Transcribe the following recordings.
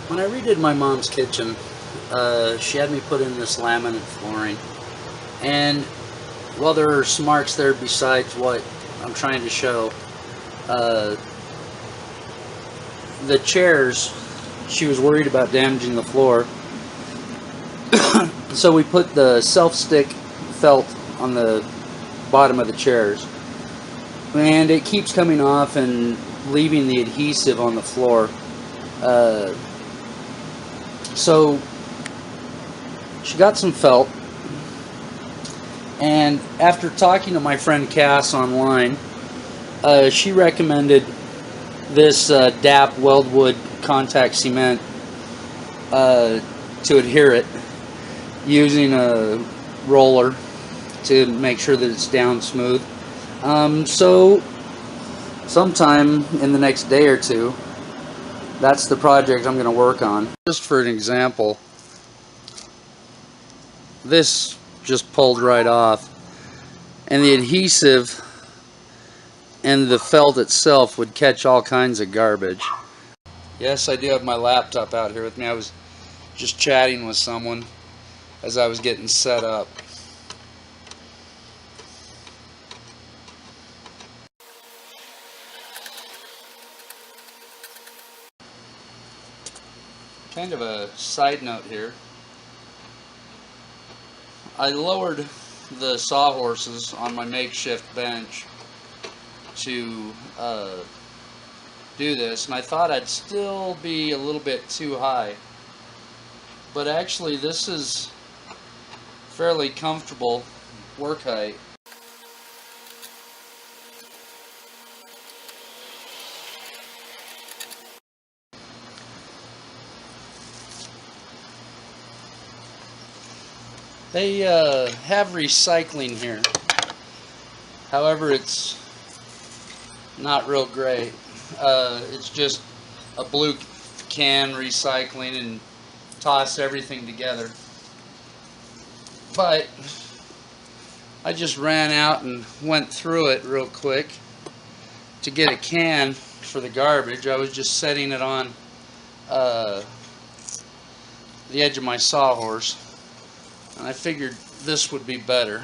When I redid my mom's kitchen, she had me put in this laminate flooring. And while there are some marks there besides what I'm trying to show, uh, the chairs, she was worried about damaging the floor. So we put the self-stick felt on the bottom of the chairs. And it keeps coming off and leaving the adhesive on the floor. So she got some felt, and after talking to my friend Cass online, she recommended this DAP Weldwood contact cement to adhere it, using a roller to make sure that it's down smooth. So sometime in the next day or two, that's the project I'm going to work on. Just for an example, this just pulled right off, and the adhesive and the felt itself would catch all kinds of garbage. Yes, I do have my laptop out here with me. I was just chatting with someone as I was getting set up. Kind of a side note here. I lowered the sawhorses on my makeshift bench to do this, and I thought I'd still be a little bit too high, but actually this is fairly comfortable work height. They have recycling here, however it's not real great. It's just a blue can recycling and toss everything together. But I just ran out and went through it real quick to get a can for the garbage. I was just setting it on the edge of my sawhorse, and I figured this would be better.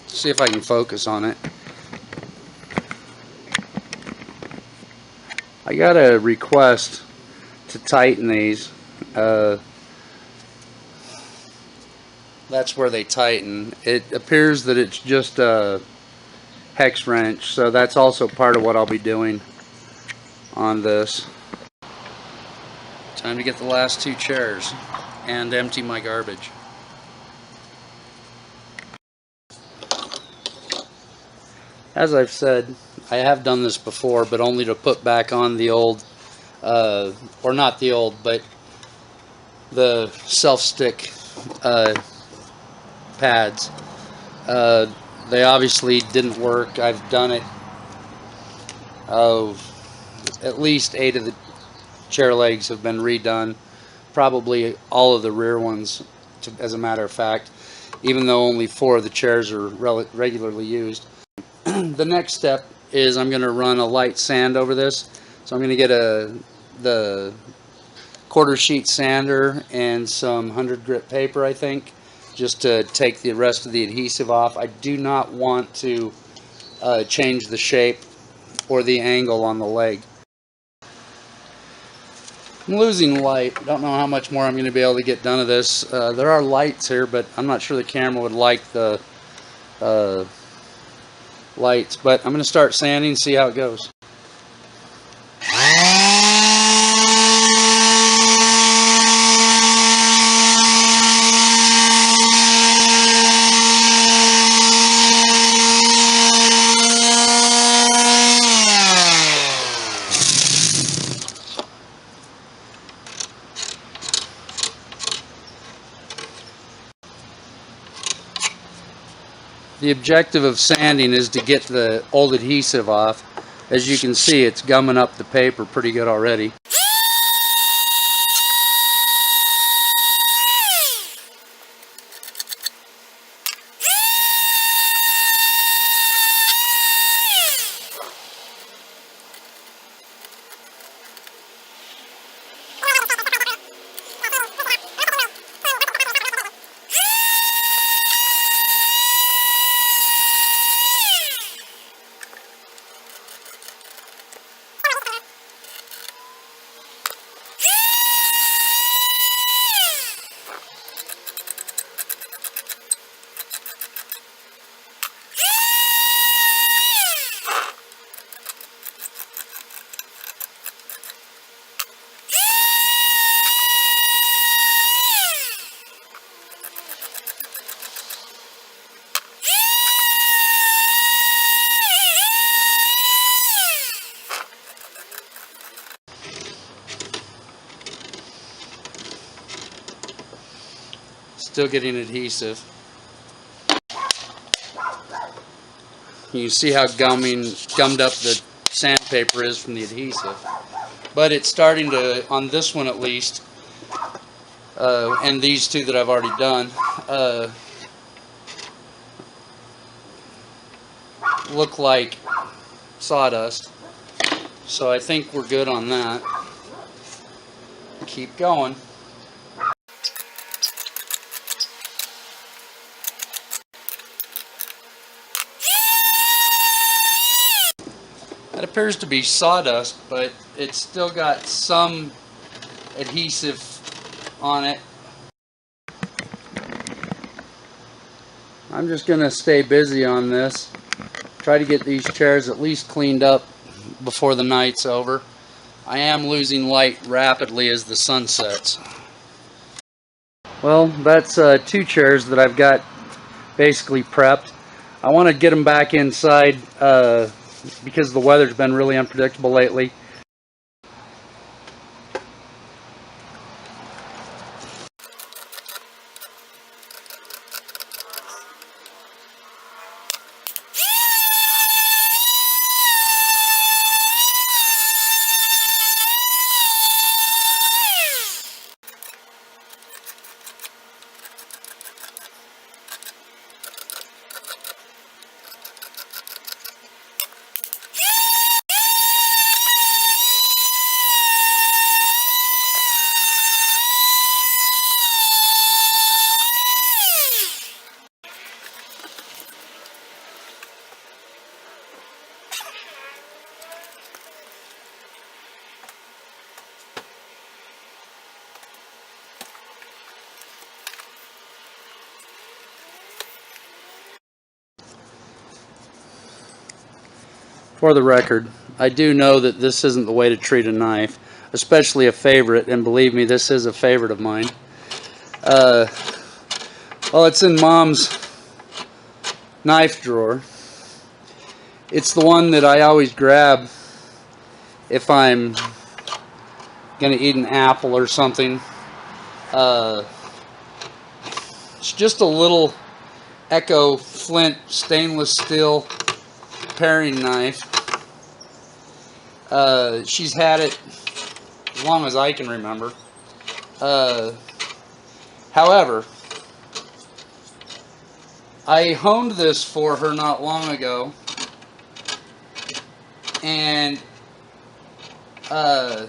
See if I can focus on it. I got a request to tighten these. That's where they tighten. It appears that it's just a hex wrench, so that's also part of what I'll be doing on this. Time to get the last two chairs and empty my garbage. As I've said, I have done this before, but only to put back on the old, or not the old, but the self-stick pads. They obviously didn't work. I've done it. At least 8 of the chair legs have been redone. Probably all of the rear ones, as a matter of fact, even though only 4 of the chairs are regularly used. The next step is I'm going to run a light sand over this. So I'm going to get the quarter sheet sander and some 100 grit paper, I think, just to take the rest of the adhesive off. I do not want to change the shape or the angle on the leg. I'm losing light. I don't know how much more I'm going to be able to get done of this. There are lights here, but I'm not sure the camera would like the lights. But I'm going to start sanding and see how it goes. The objective of sanding is to get the old adhesive off. As you can see, it's gumming up the paper pretty good already. Still getting adhesive. You can see how gummed up the sandpaper is from the adhesive. But it's starting to, on this one at least, and these two that I've already done, look like sawdust. So I think we're good on that. Keep going. That appears to be sawdust, but it's still got some adhesive on it. I'm just going to stay busy on this. Try to get these chairs at least cleaned up before the night's over. I am losing light rapidly as the sun sets. Well, that's 2 chairs that I've got basically prepped. I want to get them back inside because the weather's been really unpredictable lately. For the record, I do know that this isn't the way to treat a knife, especially a favorite, and believe me, this is a favorite of mine. Well, it's in Mom's knife drawer. It's the one that I always grab if I'm gonna eat an apple or something. It's just a little Echo Flint stainless steel paring knife. She's had it as long as I can remember. However, I honed this for her not long ago, and I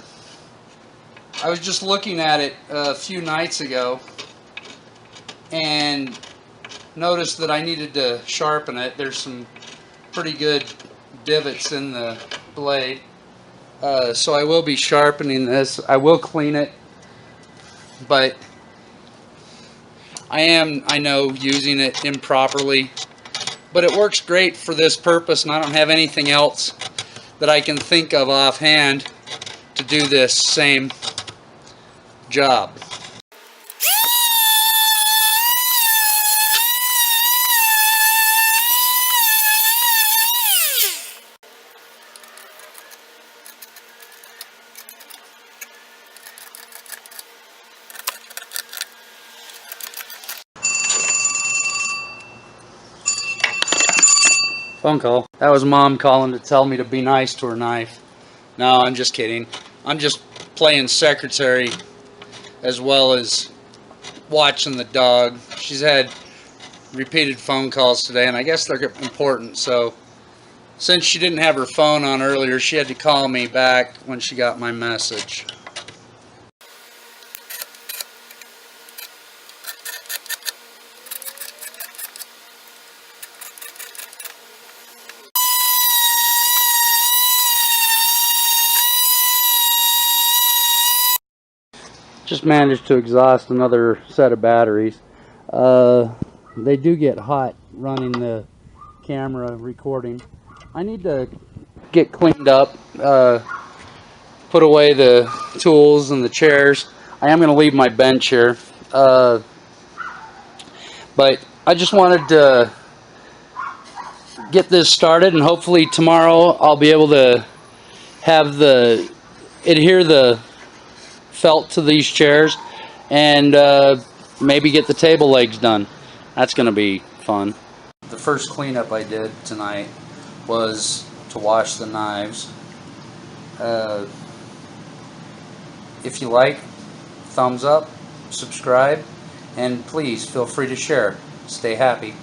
was just looking at it a few nights ago and noticed that I needed to sharpen it. There's some pretty good divots in the blade, so I will be sharpening this. I will clean it, but I know, using it improperly, but it works great for this purpose, and I don't have anything else that I can think of offhand to do this same job. Phone call. That was Mom calling to tell me to be nice to her knife. No, I'm just kidding. I'm just playing secretary as well as watching the dog. She's had repeated phone calls today, and I guess they're important. So since she didn't have her phone on earlier, she had to call me back when she got my message. Just managed to exhaust another set of batteries. They do get hot running the camera recording. I need to get cleaned up, put away the tools and the chairs. I am going to leave my bench here, but I just wanted to get this started, and hopefully tomorrow I'll be able to have adhere the felt to these chairs, and maybe get the table legs done. That's going to be fun. The first cleanup I did tonight was to wash the knives. If you like, thumbs up, subscribe, and please feel free to share. Stay happy.